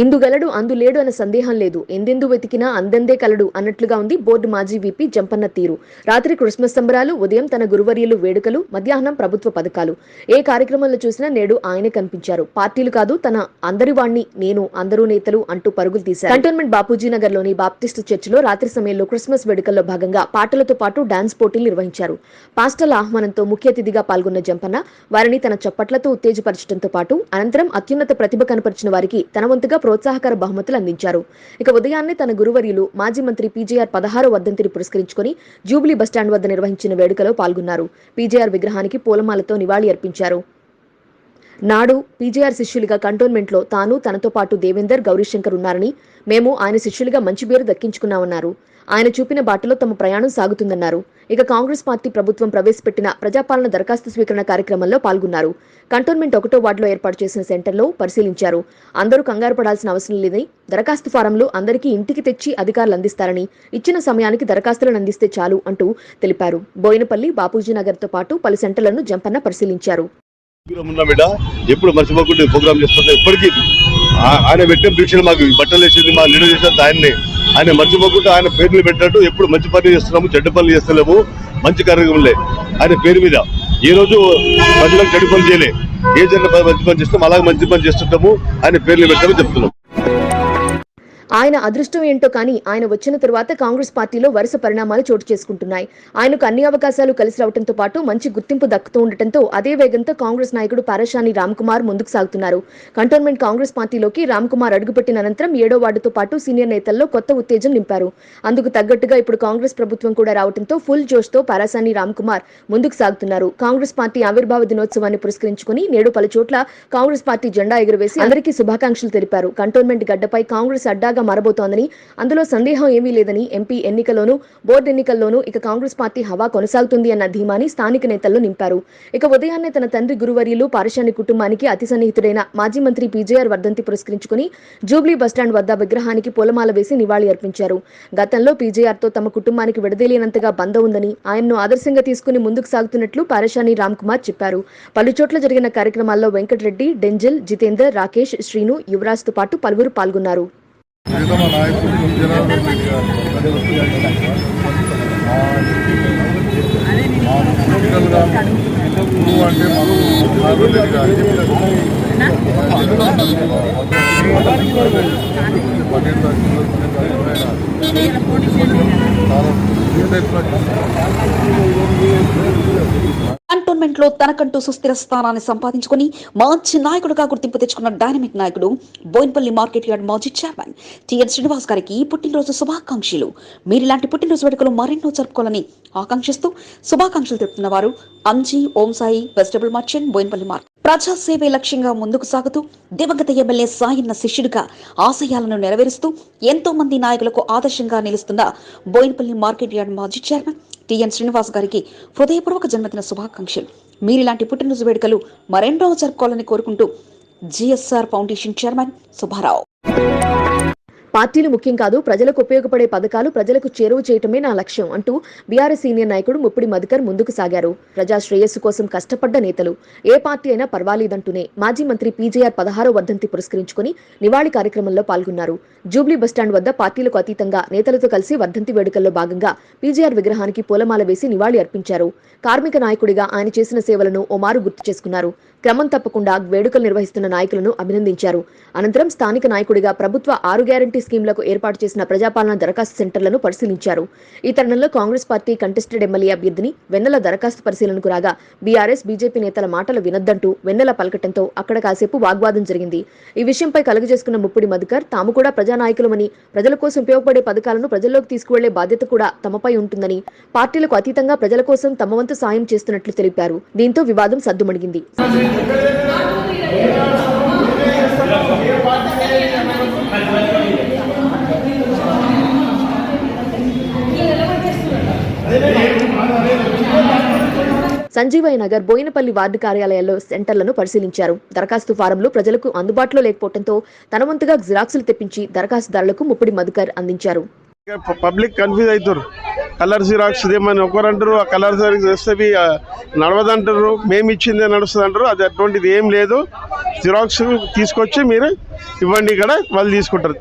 ఇందుగలడు అందులేడు అన్న సందేహం లేదు, ఎందెందు వెతికినా అందందే కలడు అన్నట్లుగా ఉంది బోర్డు మాజీ వీపీ జంపన్న తీరు. రాత్రి క్రిస్మస్ సంబరాలు, ఉదయం తన గురువర్యులు వేడుకలు, మధ్యాహ్నం ప్రభుత్వ పథకాలు. ఏ కార్యక్రమంలో చూసినా నేడు ఆయనే కనిపించారు. పార్టీలు కాదు, తన అందరి వాణ్ణి నేను, అందరూ నేతలు అంటూ పరుగులు తీశారు. కంటోన్మెంట్ బాపూజీ నగర్ లోని బాప్టిస్టు చర్చిలో రాత్రి సమయంలో క్రిస్మస్ వేడుకల్లో భాగంగా పాటలతో పాటు డాన్స్ పోటీలు నిర్వహించారు. పాస్టర్ల ఆహ్వానంతో ముఖ్య అతిథిగా పాల్గొన్న జంపన్న వారిని తన చప్పట్లతో ఉత్తేజపరచడంతో పాటు అనంతరం అత్యున్నత ప్రతిభ కనపరిచిన వారికి తన వంతుగా ప్రోత్సాహకర బహుమతులు అందించారు. ఇక ఉదయాన్నే తన గురువర్యులు మాజీ మంత్రి పీజేఆర్ 16వ వర్ధంతిని పురస్కరించుకుని జూబ్లీ బస్టాండ్ వద్ద నిర్వహించిన వేడుకలో పాల్గొన్నారు. పీజేఆర్ విగ్రహానికి పూలమాలతో నివాళి అర్పించారు. నాడు పీజేఆర్ శిష్యులుగా కంటోన్మెంట్లో తాను, తనతో పాటు దేవేందర్, గౌరీశంకర్ ఉన్నారని, మేము ఆయన శిష్యులుగా మంచి పేరు దక్కించుకున్నామన్నారు. ఆయన చూపిన బాటలో తమ ప్రయాణం సాగుతుందన్నారు. ఇక కాంగ్రెస్ పార్టీ ప్రభుత్వం ప్రవేశపెట్టిన ప్రజాపాలన దరఖాస్తు స్వీకరణ కార్యక్రమంలో పాల్గొన్నారు. కంటోన్మెంట్ 1వ వార్డులో ఏర్పాటు చేసిన సెంటర్లో పరిశీలించారు. అందరూ కంగారు పడాల్సిన అవసరం లేదని, దరఖాస్తు ఫారంలు అందరికీ ఇంటికి తెచ్చి అధికారులు అందిస్తారని, ఇచ్చిన సమయానికి దరఖాస్తులను అందిస్తే చాలు అంటూ తెలిపారు. బోయినపల్లి, బాపూజీ నగర్తో పాటు పలు సెంటర్లను జంపన్న పరిశీలించారు. ఎప్పుడు మర్చిపోకుండా ప్రోగ్రామ్ చేస్తుంటే ఇప్పటికీ ఆయన పెట్టిన దీక్షలు మాకు బట్టలు వేసింది, మా లీడర్ చేసినంత ఆయన మర్చిపోకుండా ఆయన పేర్లు పెట్టినట్టు ఎప్పుడు మంచి పనులు చేస్తున్నాము, చెడ్డ పనులు చేస్తలేము. మంచి కార్యక్రమంలే ఆయన పేరు మీద ఈ రోజు ప్రజలకు చెడు పనులు చేయలే, ఏ జన మంచి పని చేస్తాం అలాగే మంచి పని చేస్తుంటాము. ఆయన పేర్లు పెట్టామని చెప్తున్నాం. ఆయన అదృష్టం ఏంటో కానీ ఆయన వచ్చిన తరువాత కాంగ్రెస్ పార్టీలో వరుస పరిణామాలు చోటు చేసుకుంటున్నాయి. ఆయనకు అన్ని అవకాశాలు కలిసి రావడంతో పాటు మంచి గుర్తింపు దక్కుతూ ఉండటంతో అదే వేగంతో కాంగ్రెస్ నాయకుడు పారశాని రామ్కుమార్ ముందుకు సాగుతున్నారు. కంటోన్మెంట్ కాంగ్రెస్ పార్టీలోకి రామ్కుమార్ అడుగుపెట్టిన అనంతరం 7వ వార్డుతో పాటు సీనియర్ నేతల్లో కొత్త ఉత్తేజం నింపారు. అందుకు తగ్గట్టుగా ఇప్పుడు కాంగ్రెస్ ప్రభుత్వం కూడా రావడంతో ఫుల్ జోష్తో పారశాని రామ్కుమార్ ముందుకు సాగుతున్నారు. కాంగ్రెస్ పార్టీ ఆవిర్భావ దినోత్సవాన్ని పురస్కరించుకుని నేడు పలు చోట్ల కాంగ్రెస్ పార్టీ జెండా ఎగురవేసి అందరికీ శుభాకాంక్షలు తెలిపారు. కంటోన్మెంట్ గడ్డపై కాంగ్రెస్ అడ్డాగా మారబోతోందని, అందులో సందేహం ఏమీ లేదని, ఎంపీ ఎన్నికల్లోనూ బోర్డు ఎన్నికల్లోనూ ఇక కాంగ్రెస్ పార్టీ హవా కొనసాగుతుంది అన్న ధీమాని స్థానిక నేతల్లో నింపారు. ఇక ఉదయాన్నే తన తండ్రి గురువర్యులు పారశాని కుటుంబానికి అతి సన్నిహితుడైన మాజీ మంత్రి పీజేఆర్ వర్ధంతి పురస్కరించుకుని జూబ్లీ బస్టాండ్ వద్ద విగ్రహానికి పూలమాల వేసి నివాళి అర్పించారు. గతంలో పీజేఆర్తో తమ కుటుంబానికి విడదీయనంతగా బంధం ఉందని, ఆయన్ను ఆదర్శంగా తీసుకుని ముందుకు సాగుతున్నట్లు పారశాని రామ్కుమార్ చెప్పారు. పలుచోట్ల జరిగిన కార్యక్రమాల్లో వెంకటరెడ్డి, డెంజల్, జితేందర్, రాకేష్, శ్రీను, యువరాజ్తో పాటు పలువురు పాల్గొన్నారు. కంటోన్మెంట్ లో తనకంటూ సుస్థిర స్థానాన్ని సంపాదించుకుని మంచి నాయకుడుగా గుర్తింపు తెచ్చుకున్న డైనమిక్ నాయకుడు బోయినపల్లి మార్కెట్ యార్డ్ మాజీ చైర్మన్ టిఎన్ శ్రీనివాస్ గారికి పుట్టినరోజు శుభాకాంక్షలు. మీరు ఇలాంటి పుట్టినరోజు వేడుకలు మరెన్నో జరుపుకోవాలని ఆకాంక్షిస్తూ శుభాకాంక్షలు తెలుపుతున్న వారు Anji, Om Sai vegetable merchant, Boinapalli market. ప్రజాసేవే లక్ష్యంగా ముందుకు సాగుతూ దివంగత ఎమ్మెల్యే సాయన్న శిష్యుడిగా ఆశయాలను నెరవేరుస్తూ ఎంతో మంది నాయకులకు ఆదర్శంగా నిలుస్తున్న బోయినపల్లి మార్కెట్ యార్డ్ మాజీ చైర్మన్ టిఎన్ శ్రీనివాస్ గారికి హృదయపూర్వక జన్మదిన శుభాకాంక్షలు. మీరిలాంటి పుట్టినరోజు వేడుకలు మరెన్నో జరుపుకోవాలని కోరుకుంటూ జిఎస్ఆర్ ఫౌండేషన్ చైర్మన్ సుబ్బారావు. పార్టీలు ముఖ్యం కాదు, ప్రజలకు ఉపయోగపడే పథకాలు ప్రజలకు చేరువ చేయటమే నా లక్ష్యం అంటూ బీఆర్ఎస్ సీనియర్ నాయకుడు ముప్పిడి మధుకర్ ముందుకు సాగారు. ప్రజా శ్రేయస్సు కోసం కష్టపడ్డ నేతలు, ఏ పార్టీ అయినా పర్వాలేదంటూనే మాజీ మంత్రి పీజేఆర్ 16వ వర్ధంతి పురస్కరించుకుని నివాళి కార్యక్రమంలో పాల్గొన్నారు. జూబ్లీ బస్టాండ్ వద్ద పార్టీలకు అతీతంగా నేతలతో కలిసి వర్ధంతి వేడుకల్లో భాగంగా పీజేఆర్ విగ్రహానికి పూలమాల వేసి నివాళి అర్పించారు. కార్మిక నాయకుడిగా ఆయన చేసిన సేవలను ఓమారు గుర్తు చేసుకున్నారు. క్రమం తప్పకుండా వేడుకలు నిర్వహిస్తున్న నాయకులను అభినందించారు. అనంతరం స్థానిక నాయకుడిగా ప్రభుత్వ 6 గ్యారంటీ గ్యారంటీ స్కీమ్లకు ఏర్పాటు చేసిన ప్రజాపాలన దరఖాస్తు సెంటర్లను పరిశీలించారు. ఈ తరుణంలో కాంగ్రెస్ పార్టీ కంటెస్టెడ్ ఎమ్మెల్యే అభ్యర్థిని వెన్నెల దరఖాస్తు పరిశీలనకు రాగా బీఆర్ఎస్, బీజేపీ నేతల మాటలు వినొద్దంటూ వెన్నెల పలకటంతో అక్కడ కాసేపు వాగ్వాదం జరిగింది. ఈ విషయంపై కలుగజేసుకున్న ముప్పిడి మధుకర్ తాము కూడా ప్రజానాయకులమని, ప్రజల కోసం ఉపయోగపడే పథకాలను ప్రజల్లోకి తీసుకువెళ్లే బాధ్యత కూడా తమపై ఉంటుందని, పార్టీలకు అతీతంగా ప్రజల కోసం తమ వంతు సాయం చేస్తున్నట్లు తెలిపారు. దీంతో వివాదం సద్దుమణిగింది. సంజీవయ్య నగర్, బోయినపల్లి వార్డు కార్యాలయాల్లో సెంటర్లను పరిశీలించారు. దరఖాస్తు ఫారంలు ప్రజలకు అందుబాటులో లేకపోవడంతో తన వంతుగా జిరాక్సులు తెప్పించి దరఖాస్తుదారులకు ముప్పిడి మధుకర్ అందించారు. పబ్లిక్ కన్ఫ్యూజ్ అవుతారు. కలర్ జిరాక్స్ ఏమని ఒకరు అంటారు, ఆ కలర్ జిరాక్స్ వేస్తే నడవదంటారు, మేము ఇచ్చిందే నడుస్తుంది అంటారు. అది అటువంటిది ఏం లేదు. జిరాక్స్ తీసుకొచ్చి మీరు ఇవ్వండి, ఇక్కడ వాళ్ళు తీసుకుంటారు.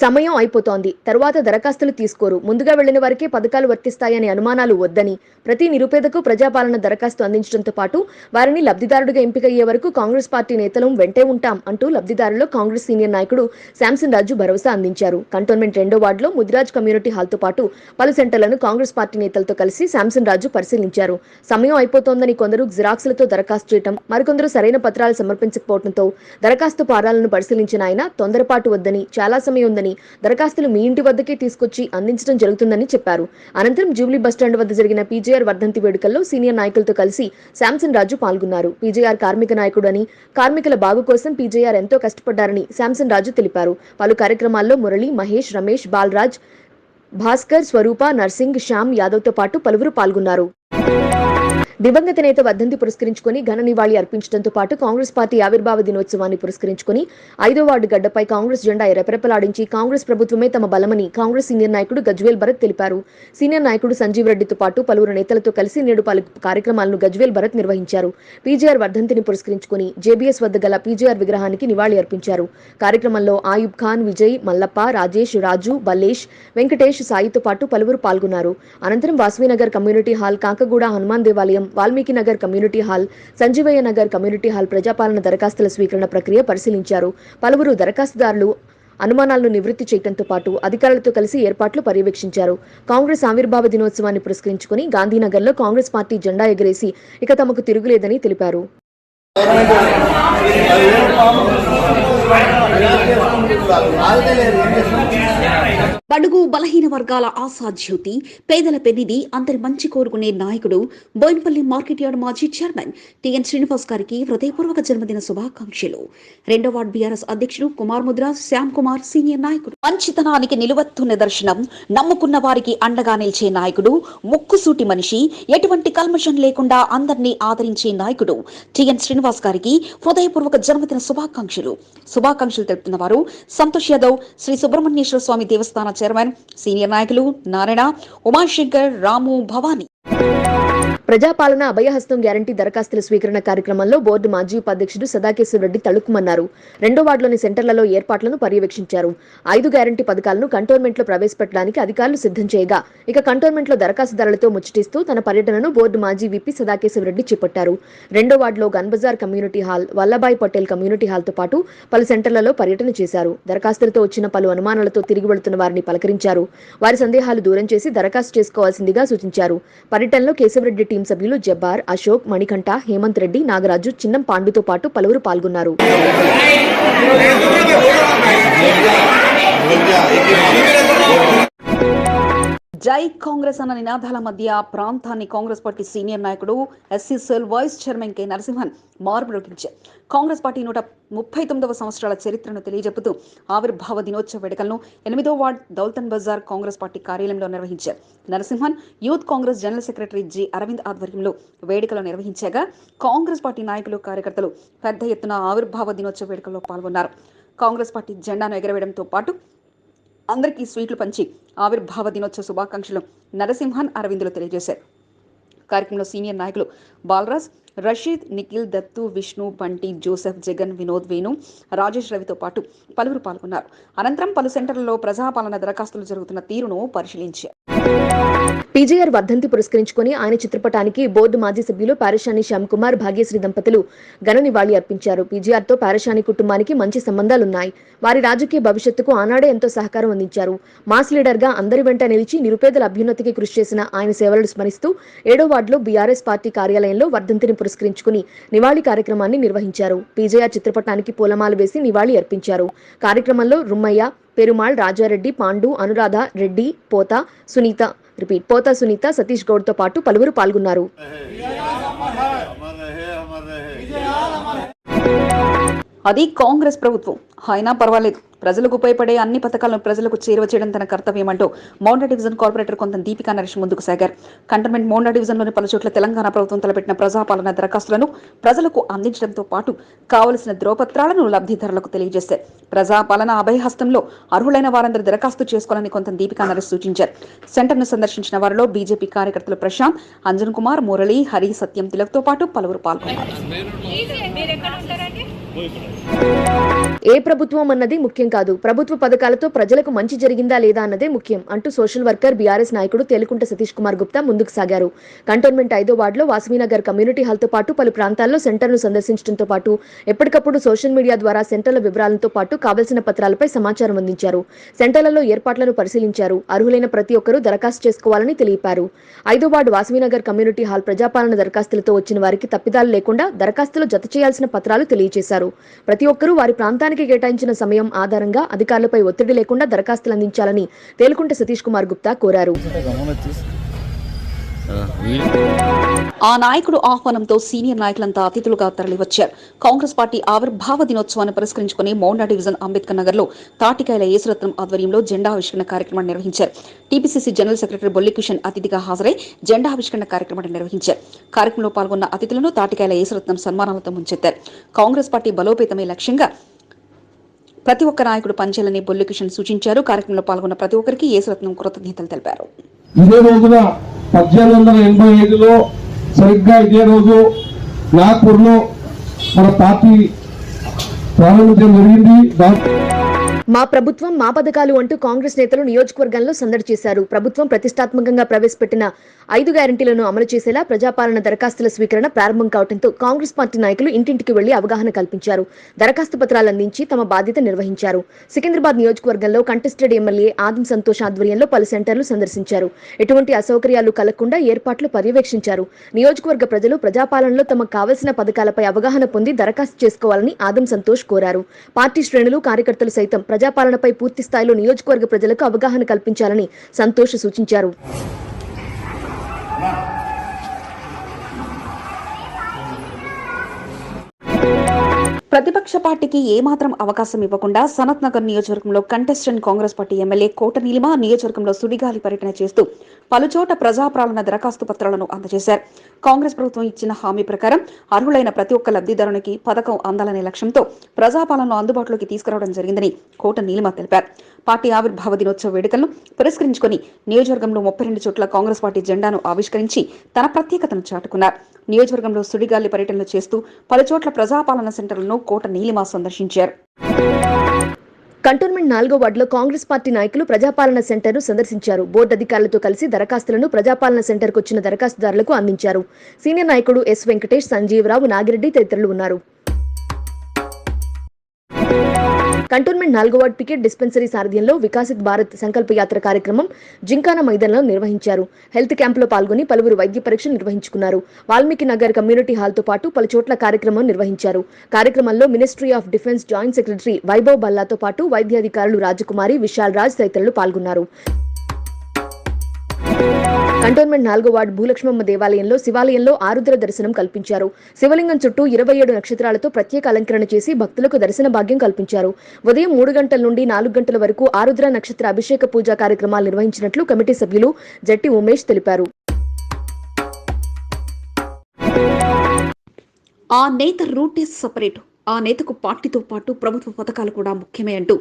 సమయం అయిపోతోంది, తరువాత దరఖాస్తులు తీసుకోరు, ముందుగా వెళ్లిన వారికే పథకాలు వర్తిస్తాయనే అనుమానాలు వద్దని, ప్రతి నిరుపేదకు ప్రజాపాలన దరఖాస్తు అందించడంతో పాటు వారిని లబ్ధిదారుడిగా ఎంపికయ్యే వరకు కాంగ్రెస్ పార్టీ నేతలు వెంటే ఉంటాం అంటూ లబ్ధిదారుల్లో కాంగ్రెస్ సీనియర్ నాయకుడు శాంసన్ రాజు భరోసా అందించారు. కంటోన్మెంట్ 2వ వార్డులో ముదిరాజ్ కమ్యూనిటీ హాల్తో పాటు పలు సెంటర్లను కాంగ్రెస్ పార్టీ నేతలతో కలిసి శాంసన్ రాజు పరిశీలించారు. సమయం అయిపోతోందని కొందరు జిరాక్సులతో దరఖాస్తు చేయడం, మరికొందరు సరైన పత్రాలు సమర్పించకపోవడంతో దరఖాస్తు ఫారాలను పరిశీలించిన ఆయన తొందరపాటు వద్దని, చాలా సమయం ఉందని, దరఖాస్తులు మీ ఇంటి వద్దకే తీసుకొచ్చి అందించడం జరుగుతుందని చెప్పారు. అనంతరం జూబ్లీ బస్టాండ్ వద్ద జరిగిన పీజీఆర్ వర్ధంతి వేడుకల్లో సీనియర్ నాయకులతో కలిసి శాంసన్ రాజు పాల్గొన్నారు. పీజీఆర్ కార్మిక నాయకుడు అని, కార్మికుల బాగు కోసం పీజీఆర్ ఎంతో కష్టపడ్డారని శాంసన్ రాజు తెలిపారు. పలు కార్యక్రమాల్లో మురళి, మహేష్, రమేష్, బాలరాజ్, భాస్కర్, స్వరూప, నర్సింగ్, శ్యామ్ యాదవ్తో పాటు పలువురు పాల్గొన్నారు. దివంగత నేత వర్ధంతి పురస్కరించుకుని ఘన నివాళి అర్పించడంతో పాటు కాంగ్రెస్ పార్టీ ఆవిర్భావ దినోత్సవాన్ని పురస్కరించుకుని 5వ వార్డు గడ్డపై కాంగ్రెస్ జెండా రెపరెపలాడించి కాంగ్రెస్ ప్రభుత్వమే తమ బలమని కాంగ్రెస్ సీనియర్ నాయకుడు గజ్వేల్ భరత్ తెలిపారు. సీనియర్ నాయకుడు సంజీవ్ రెడ్డితో పాటు పలువురు నేతలతో కలిసి నేడు పలు కార్యక్రమాలను గజ్వేల్ భరత్ నిర్వహించారు. పీజీఆర్ వర్ధంతిని పురస్కరించుకుని జేబీఎస్ వద్ద గల పీజీఆర్ విగ్రహానికి నివాళి అర్పించారు. కార్యక్రమంలో ఆయుబ్ ఖాన్, విజయ్, మల్లప్ప, రాజేష్, రాజు, బల్లేష్, వెంకటేష్, సాయితో పాటు పలువురు పాల్గొన్నారు. అనంతరం వాసవినగర్ కమ్యూనిటీ హాల్, కాకగూడ హనుమాన్ దేవాలయం, Valmiki Nagar community hall, Sanjeevaiah Nagar community hall ప్రజాపాలన దరఖాస్తుల స్వీకరణ ప్రక్రియ పరిశీలించారు. పలువురు దరఖాస్తుదారులు అనుమానాలను నివృత్తి చేయడంతో పాటు అధికారులతో కలిసి ఏర్పాట్లు పర్యవేక్షించారు. కాంగ్రెస్ ఆవిర్భావ దినోత్సవాన్ని పురస్కరించుకుని గాంధీనగర్లో కాంగ్రెస్ పార్టీ జెండా ఎగరేసి ఇక తమకు తిరుగులేదని తెలిపారు. బడుగు బలహీన వర్గాల ఆశాజ్యోతి, పేదల పెన్నిది, అందరి మంచి కోరుకునే నాయకుడు, బోయినపల్లి మార్కెట్ యార్డ్ మాజీ చైర్మన్ టిఎన్ శ్రీనివాస్ గారికి హృదయపూర్వక జన్మదిన శుభాకాంక్షలు. 2వ వార్డు బీఆర్ఎస్ అధ్యక్షుడు కుమార్ ముద్రాజ్, శ్యామ్ కుమార్ సీనియర్ నాయకుడు. మంచితనానికి నిలువెత్తు నిదర్శనం, నమ్ముకున్న వారికి అండగా నిలిచే నాయకుడు, ముక్కుసూటి మనిషి, ఎటువంటి కల్మషం లేకుండా అందరినీ ఆదరించే నాయకుడు టిఎన్ శ్రీనివాస్ గారికి హృదయపూర్వక జన్మదిన శుభాకాంక్షలు తెలుపుతున్న వారు సంతోష్ యాదవ్, శ్రీ సుబ్రహ్మణ్యేశ్వర స్వామి దేవస్థాన చైర్మన్, సీనియర్ నాయకులు నారాయణ, ఉమాశంకర్, రాము, భవానీ. ప్రజాపాలన అభయహస్తం గ్యారంటీ దరఖాస్తుల స్వీకరణ కార్యక్రమంలో బోర్డు మాజీ ఉపాధ్యక్షుడు సదాకేశ్వర రెడ్డి తళుక్కుమన్నారు. 2వ వార్డులోని సెంటర్లలో ఏర్పాట్లను పర్యవేక్షించారు. 5 గ్యారంటీ పథకాలను కంటోన్మెంట్లో ప్రవేశపెట్టడానికి అధికారులు సిద్ధం చేయగా ఇక కంటోన్మెంట్లో దరఖాస్తుదారులతో ముచ్చటిస్తూ తన పర్యటనను బోర్డు మాజీ విపి సదాకేశ్వర రెడ్డి చేపట్టారు. 2వ వార్డులో Gunbazar community hall, Vallabhbhai Patel community హాల్తో పాటు పలు సెంటర్లలో పర్యటన చేశారు. దరఖాస్తులతో వచ్చిన పలు అనుమానాలతో తిరిగి వెళుతున్న వారిని పలకరించారు. వారి సందేహాలు దూరం చేసి దరఖాస్తు చేసుకోవాల్సిందిగా సూచించారు. పర్యటనలో కేశవరెడ్డి టీం సభ్యులు జబ్బార్, అశోక్, మణికంఠ, హేమంత్ రెడ్డి, నాగరాజు, చిన్నం పాండుతో పాటు పలువురు పాల్గొన్నారు. జై కాంగ్రెస్ అన్న నినాదాల మధ్య ప్రాంతాన్ని కాంగ్రెస్ పార్టీ సీనియర్ నాయకుడు SC cell vice chairman K Narasimhan మార్పురోగించారు. కాంగ్రెస్ పార్టీ 139వ సంవత్సరాల చరిత్రను తెలియజెప్పుతూ ఆవిర్భావ దినోత్సవ వేడుకలను 8వ ward Daultan Bazar Congress party కార్యాలయంలో నిర్వహించారు. Narasimhan youth Congress general secretary G Aravind ఆధ్వర్యంలో వేడుకలు నిర్వహించగా కాంగ్రెస్ పార్టీ నాయకులు, కార్యకర్తలు పెద్ద ఎత్తున ఆవిర్భావ దినోత్సవ వేడుకల్లో పాల్గొన్నారు. కాంగ్రెస్ పార్టీ జెండాను ఎగరవేయడంతో పాటు అందరికీ స్వీట్లు పంచి ఆవిర్భావ దినోత్సవ శుభాకాంక్షలు నరసింహన్, అరవిందులు తెలియజేశారు. కార్యక్రమంలో సీనియర్ నాయకులు బాలరాజ్, రషీద్, నిఖిల్, దత్తు, విష్ణు, బంటి, జోసెఫ్, జగన్, వినోద్, వేణు, రాజేష్ రవితో పాటు పలువురు పాల్గొన్నారు. అనంతరం పలు సెంటర్లలో ప్రజాపాలన దరఖాస్తులు జరుగుతున్న తీరును పరిశీలించారు. పీజీఆర్ వర్ధంతి పురస్కరించుకుని ఆయన చిత్రపటానికి బోర్డు మాజీ సభ్యులు పారిశాని శ్యామ్ కుమార్ భాగ్యశ్రీ దంపతులు ఘన నివాళి అర్పించారు. పీజీఆర్తో పారిశాని కుటుంబానికి మంచి సంబంధాలున్నాయి. వారి రాజకీయ భవిష్యత్తుకు ఆనాడే ఎంతో సహకారం అందించారు. మాస్ లీడర్గా అందరి వెంట నిలిచి నిరుపేదల అభ్యున్నతికి కృషి చేసిన ఆయన సేవలను స్మరిస్తూ 7వ వార్డులో బీఆర్ఎస్ పార్టీ కార్యాలయంలో వర్ధంతిని పురస్కరించుకుని నివాళి కార్యక్రమాన్ని నిర్వహించారు. పీజీఆర్ చిత్రపటానికి పూలమాల వేసి నివాళి అర్పించారు. కార్యక్రమంలో రుమ్మయ్య, పెరుమాళ్, రాజారెడ్డి, పాండు, అనురాధ రెడ్డి, పోతా సునీత, సతీష్ గౌడ్తో పాటు పలువురు పాల్గొన్నారు. అది కాంగ్రెస్ ప్రభుత్వం అయినా పర్వాలేదు, ప్రజలకు ఉపయోగపడే అన్ని పథకాలను ప్రజలకు చేరువ చేయడం తన కర్తవ్యమంటూ మోండా డివిజన్ కార్పొరేటర్ కొంత దీపికా నరేష్ ముందుకు సాగారు. కంటోన్మెంట్ మోండా డివిజన్లోని పలు చోట్ల తెలంగాణ ప్రభుత్వం తలపెట్టిన ప్రజాపాలన దరఖాస్తులను ప్రజలకు అందించడంతో పాటు కావలసిన ధ్రువపత్రాలను లబ్ధిదారులకు తెలియజేశారు. ప్రజాపాలన అభయహస్తంలో అర్హులైన వారందరూ దరఖాస్తు చేసుకోవాలని కొంత దీపికా నరేష్ సూచించారు. సెంటర్ను సందర్శించిన వారిలో బీజేపీ కార్యకర్తలు ప్రశాంత్, అంజన్ కుమార్, మురళి, హరి, సత్యం తిలక్తో పాటు పలువురు పాల్గొన్నారు. ఏ ప్రభుత్వం అన్నది ముఖ్యం కాదు, ప్రభుత్వ పథకాలతో ప్రజలకు మంచి జరిగిందా లేదా అన్నదే ముఖ్యం అంటూ సోషల్ వర్కర్ బీఆర్ఎస్ నాయకుడు తేలుకుంట సతీష్ కుమార్ గుప్తా ముందుకు సాగారు. కంటోన్మెంట్ 5వ వార్డులో వాసవీనగర్ కమ్యూనిటీ హాల్తో పాటు పలు ప్రాంతాల్లో సెంటర్ను సందర్శించడంతో పాటు ఎప్పటికప్పుడు సోషల్ మీడియా ద్వారా సెంటర్ల వివరాలతో పాటు కావలసిన పత్రాలపై సమాచారం అందించారు. సెంటర్లలో ఏర్పాట్లను పరిశీలించారు. అర్హులైన ప్రతి ఒక్కరూ దరఖాస్తు చేసుకోవాలని తెలిపారు. 5వ వార్డు వాసవీనగర్ కమ్యూనిటీ హాల్ ప్రజాపాలన దరఖాస్తులతో వచ్చిన వారికి తప్పిదాలు లేకుండా దరఖాస్తులు జత చేయాల్సిన పత్రాలు తెలియజేశారు. ప్రతి ఒక్కరూ వారి ప్రాంతానికి కేటాయించిన సమయం ఆధారంగా అధికారులపై ఒత్తిడి లేకుండా దరఖాస్తులు అందించాలని తేలుకుంట సతీష్ కుమార్ గుప్తా కోరారు. ఆ నాయకుడు ఆహ్వానంతో సీనియర్ నాయకులంతా అతిథులుగా తరలివచ్చారు. కాంగ్రెస్ పార్టీ ఆవిర్భావ దినోత్సవాన్ని పురస్కరించుకుని మోండా డివిజన్ అంబేద్కర్ నగర్ లో తాటికాయల యేసురత్నం ఆధ్వర్యంలో జెండా ఆవిష్కరణ కార్యక్రమాన్ని నిర్వహించారు. టీపీసీసీ జనరల్ సెక్రటరీ బొల్లి కిషన్ అతిథిగా హాజరై జెండా ఆవిష్కరణ కార్యక్రమాన్ని నిర్వహించారు. కార్యక్రమంలో పాల్గొన్న అతిథులను తాటికాయల యేసురత్నం సన్మానాలతో ముంచెత్తారు. కాంగ్రెస్ పార్టీ బలోపేతమే లక్ష్యంగా ప్రతి ఒక్క నాయకుడు పనిచేయాలని బొల్లి కిషన్ సూచించారు. కార్యక్రమంలో పాల్గొన్న ప్రతి ఒక్కరికి యేసురత్నం కృతజ్ఞతలు తెలిపారు. ఇదే రోజున 1885లో సరిగ్గా ఇదే రోజు నాగ్పూర్లో మన పార్టీ ప్రారంభించడం జరిగింది. మా ప్రభుత్వం మా పథకాలు అంటూ కాంగ్రెస్ నేతలు నియోజకవర్గంలో సందడి చేశారు. ప్రభుత్వం ప్రతిష్టాత్మకంగా ప్రవేశపెట్టిన 5 గ్యారంటీలను అమలు చేసేలా ప్రజాపాలన దరఖాస్తుల స్వీకరణ ప్రారంభం కావడంతో కాంగ్రెస్ పార్టీ నాయకులు ఇంటింటికి వెళ్లి అవగాహన కల్పించారు. దరఖాస్తు పత్రాలు అందించి తమ బాధ్యత నిర్వహించారు. సికింద్రాబాద్ నియోజకవర్గంలో కంటెస్టెడ్ ఎమ్మెల్యే ఆదం సంతోష్ ఆధ్వర్యంలో పలు సెంటర్లు సందర్శించారు. ఎటువంటి అసౌకర్యాలు కలగకుండా ఏర్పాట్లు పర్యవేక్షించారు. నియోజకవర్గ ప్రజలు ప్రజాపాలనలో తమకు కావలసిన పథకాలపై అవగాహన పొంది దరఖాస్తు చేసుకోవాలని ఆదం సంతోష్ కోరారు. పార్టీ శ్రేణులు, కార్యకర్తలు సైతం ప్రజాపాలనపై పూర్తి స్థాయిలో నియోజకవర్గ ప్రజలకు అవగాహన కల్పించాలని సంతోష్ సూచించారు. ప్రతిపక్ష పార్టీకి ఏమాత్రం అవకాశం ఇవ్వకుండా సనత్ నగర్ నియోజకవర్గంలో కంటెస్టెంట్ కాంగ్రెస్ పార్టీ ఎమ్మెల్యే కోట నీలిమ నియోజకవర్గంలో సుడిగాలి పర్యటన చేస్తూ పలుచోట ప్రజాపాలన దరఖాస్తు పత్రాలను అందజేశారు. కాంగ్రెస్ ప్రభుత్వం ఇచ్చిన హామీ ప్రకారం అర్హులైన ప్రతి ఒక్క లబ్ధిదారునికి పథకం అందాలనే లక్ష్యంతో ప్రజాపాలనను అందుబాటులోకి తీసుకురావడం జరిగిందని కోట నీలిమ తెలిపారు. పార్టీ ఆవిర్భావ దినోత్సవ వేడుకలను పురస్కరించుకుని నియోజకవర్గంలో 32 చోట్ల కాంగ్రెస్ పార్టీ జెండాను ఆవిష్కరించి తన ప్రత్యేకతను చాటుకున్నారు. నియోజకవర్గంలో సుడిగాలి పర్యటనలు చేస్తూ పలుచోట్ల ప్రజాపాలన సెంటర్లను కోట నీలిమ సందర్శించారు. కంటోన్మెంట్ 4వ వార్డులో కాంగ్రెస్ పార్టీ నాయకులు ప్రజాపాలన సెంటర్ను సందర్శించారు. బోర్డు అధికారులతో కలిసి దరఖాస్తులను ప్రజాపాలన సెంటర్కు వచ్చిన దరఖాస్తుదారులకు అందించారు. సీనియర్ నాయకుడు ఎస్ వెంకటేష్, సంజీవరావు, నాగిరెడ్డి తదితరులు ఉన్నారు. కంటోన్మెంట్ 4వ వార్డు పికెట్ డిస్పెన్సరీ సారథ్యంలో వికాసిత్ భారత్ సంకల్ప యాత్ర కార్యక్రమం జింకానా మైదానంలో నిర్వహించారు. హెల్త్ క్యాంపులో పాల్గొని పలువురు వైద్య పరీక్షలు నిర్వహించుకున్నారు. వాల్మీకి నగర్ కమ్యూనిటీ హాల్తో పాటు పలు చోట్ల కార్యక్రమం నిర్వహించారు. కార్యక్రమంలో ministry of defence joint secretary Vaibhav బల్లాతో పాటు వైద్యాధికారులు రాజకుమారి, విశాల్ రాజ్ తదితరులు పాల్గొన్నారు. కంటోన్మెంట్ 4వ వార్డు భూలక్ష్మమ్మ దేవాలయంలో శివాలయంలో ఆరుద్ర దర్శనం కల్పించారు. శివలింగం చుట్టూ 27 నక్షత్రాలతో ప్రత్యేక అలంకరణ చేసి భక్తులకు దర్శన భాగ్యం కల్పించారు. ఉదయం 3 గంటల నుండి 4 గంటల వరకు ఆరుద్ర నక్షత్ర అభిషేక పూజా కార్యక్రమాలు నిర్వహించినట్లు కమిటీ సభ్యులు జట్టి ఉమేష్ తెలిపారు. ఆ నేత రూటే సపరేట్. ఆ నేతకు పార్టీతో పాటు ప్రభుత్వ పథకాలు కూడా ముఖ్యమే అంటూ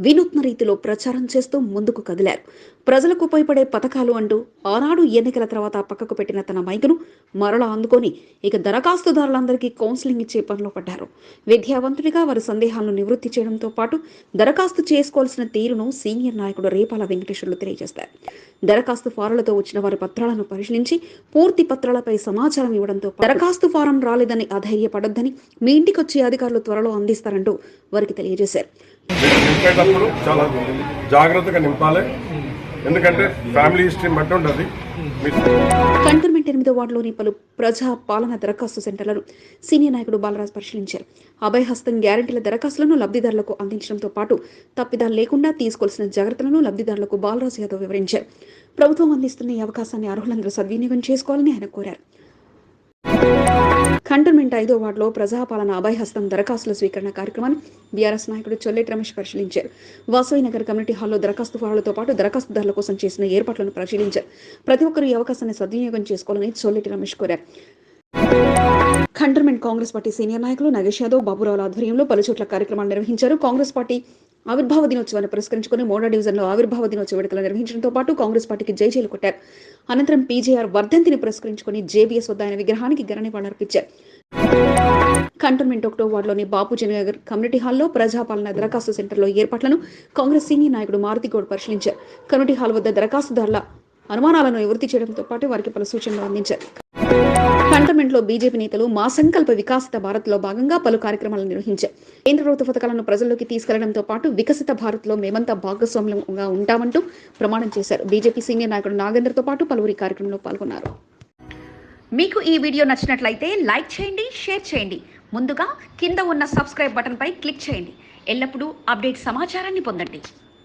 వినూత్న రీతిలో ప్రచారం చేస్తూ ముందుకు కదిలారు. ప్రజలకు ఉపయోగపడే పథకాలు అంటూ ఆనాడు ఎన్నికల తర్వాత పక్కకు పెట్టిన తన మైకును మరలా అందుకొని ఇక దరఖాస్తుదారులందరికీ కౌన్సిలింగ్ ఇచ్చే పనిలో పడ్డారు. విద్యావంతుడిగా వారి సందేహాలను నివృత్తి చేయడంతో పాటు దరఖాస్తు చేసుకోవాల్సిన తీరును సీనియర్ నాయకుడు రేపాల వెంకటేశ్వర్లు తెలియజేస్తారు. దరఖాస్తు ఫారాలతో వచ్చిన వారి పత్రాలను పరిశీలించి పూర్తి పత్రాలపై సమాచారం ఇవ్వడంతో దరఖాస్తు ఫారం రాలేదని అధైర్యపడొద్దని, మీ ఇంటికి వచ్చే అధికారులు త్వరలో అందిస్తారంటూ వారికి తెలియజేశారు. నింపేటప్పుడు చాలా జాగ్రత్తగా నింపాలి, ఎందుకంటే ఫ్యామిలీ హిస్టరీ బట్టి ఉంటుంది. కంటోన్మెంట్ 8వ వార్డులోని పలు ప్రజా పాలన దరఖాస్తు సెంటర్లను సీనియర్ నాయకుడు బాలరాజ్ పరిశీలించారు. అభయహస్తం గ్యారెంటీల దరఖాస్తులను లబ్ధిదారులకు అందించడంతో పాటు తప్పిదాలు లేకుండా తీసుకోవాల్సిన జాగ్రత్తలను లబ్ధిదారులకు బాలరాజ్ యాదవ్ వివరించారు. ప్రభుత్వం అందిస్తున్న ఈ అవకాశాన్ని అర్హులందరూ సద్వినియోగం చేసుకోవాలని ఆయన కోరారు. కంటోన్మెంట్ 5వ వార్డులో ప్రజాపాలన అభయహస్తం దరఖాస్తుల స్వీకరణ కార్యక్రమాన్ని బీఆర్ఎస్ నాయకుడు చొల్లెటి రమేష్ పరిశీలించారు. వాసవి నగర్ కమ్యూనిటీ హాల్లో దరఖాస్తు ఫారాలతో పాటు దరఖాస్తుదారుల కోసం చేసిన ఏర్పాట్లను పరిశీలించారు. ప్రతి ఒక్కరూ ఈ అవకాశాన్ని సద్వినియోగం చేసుకోవాలని చొల్లెటి రమేష్ కోరారు. కంటోన్మెంట్ కాంగ్రెస్ పార్టీ సీనియర్ నాయకులు నాగేష్ యాదవ్, బాబురావుల ఆధ్వర్యంలో పలుచోట్ల కార్యక్రమాలు నిర్వహించారు. కాంగ్రెస్ పార్టీ ఆవిర్భావ దినోత్సవాన్ని పురస్కరించుకుని మోడా డివిజన్లో ఆవిర్భావ దినోత్సవ వేడుకలు నిర్వహించడంతో పాటు కాంగ్రెస్ పార్టీకి జైజైలు కొట్టారు. అనంతరం పీజేఆర్ వర్ధంతిని పురస్కరించుకుని జేబీఎస్ వద్ద ఆయన విగ్రహానికి ఘన నివాళులర్పించారు. కంటోన్మెంట్ 1వ వార్డులోని బాపూజీనగర్ కమ్యూనిటీ హాల్లో ప్రజాపాలన దరఖాస్తు సెంటర్లో ఏర్పాట్లను కాంగ్రెస్ సీనియర్ నాయకుడు మారుతిగౌడ్ పరిశీలించారు. కమ్యూనిటీ హాల్ వద్ద దరఖాస్తుదారుల అనుమానాలను నివృత్తి చేయడంతో పాటు వారికి పలు సూచనలు అందించారు. కంటోన్మెంట్లో బీజేపీ నేతలు మా సంకల్ప వికసిత భారత్ లో భాగంగా పలు కార్యక్రమాలు నిర్వహించారు. కేంద్ర ప్రభుత్వ పథకాలను ప్రజల్లోకి తీసుకెళ్లడంతో పాటు వికసిత భారత్ లో మేమంతా భాగస్వామ్యంగా ఉంటామంటూ ప్రమాణం చేశారు. బీజేపీ సీనియర్ నాయకుడు నాగేంద్రతో పాటు పలువురు కార్యక్రమంలో పాల్గొన్నారు. మీకు ఈ వీడియో నచ్చినట్లయితే లైక్ చేయండి, షేర్ చేయండి. ముందుగా కింద ఉన్న సబ్స్క్రైబ్ బటన్ పై క్లిక్ చేయండి. ఎల్లప్పుడూ అప్డేట్ సమాచారాన్ని పొందండి.